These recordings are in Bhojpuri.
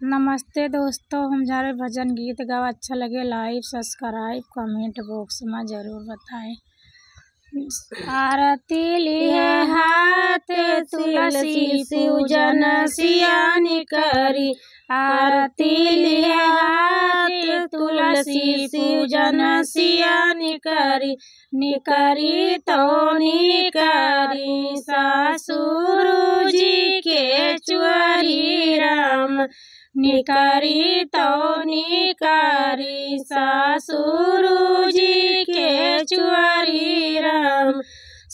नमस्ते दोस्तों, हम जहाँ भजन गीत गावा अच्छा लगे लाइक सब्सक्राइब कमेंट बॉक्स में ज़रूर बताएं। आरती लिए हाथ तुलसी पूजन सियानी करी। आरती लिए हाथ तुलसी पूजन सियानी करी। निकरी तो निकरी ससुर जी के चुअरी राम। निकरी तो निकरी ससुर जी के चुअरी राम।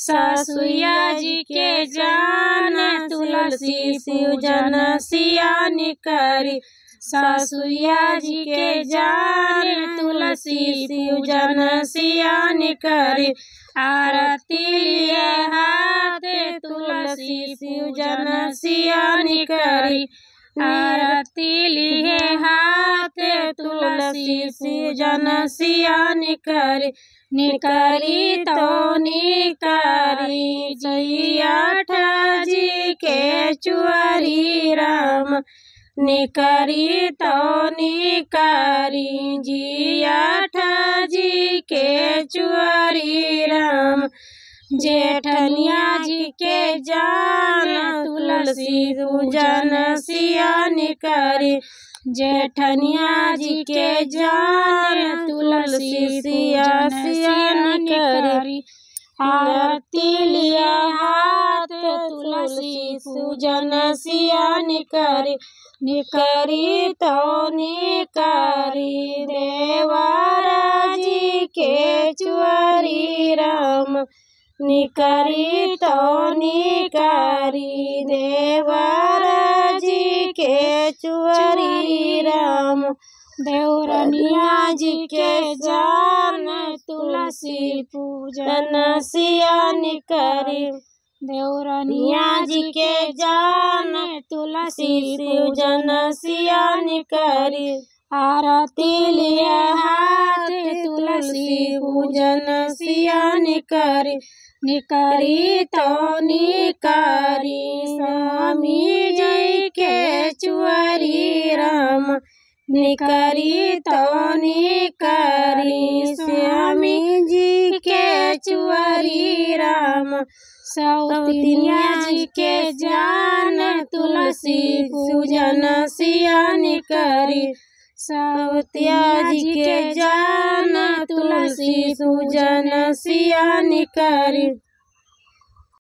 ससुया जी के जान तुलसी पूजन सियानी करी। ससुया जी के जान तुलसी पूजन सियानी करी। आरती लिए हाथ तुलसी पूजन सियानी करी। आरती लिए हाथ तुलसी पूजन सियानी करी। निकरी तो निकरी जैठ जी के चुअरी राम। निकरी तो निकरी जियाठ जी के चुअरी राम। जेठनिया जी के जान तुलसी पूजन सियानी करी। जेठनिया जी के जान तुलसी पूजन सियानी करी। आरती लिए हाथ तुलसी पूजन सियानी करी। निकरी तो निकरी देवरा जी के चुअरी राम। निकरी तो निकरी देवरा जी के चुअरी राम। देवरनिया जी के जान तुलसी पूजन सियानी करी। देवरनिया जी के जान तुलसी पूजन सियानी करी। आरती लिए हाथ तुलसी पूजन सियानी करी। निकरी तो निकरी स्वामी जी के चुअरी राम। निकरी तो निकरी स्वामी जी के चुअरी राम। सौतिनिया जी के जान तुलसी पूजन सियानी करी। सौतिया जी के जान तुलसी पूजन सियानी करी।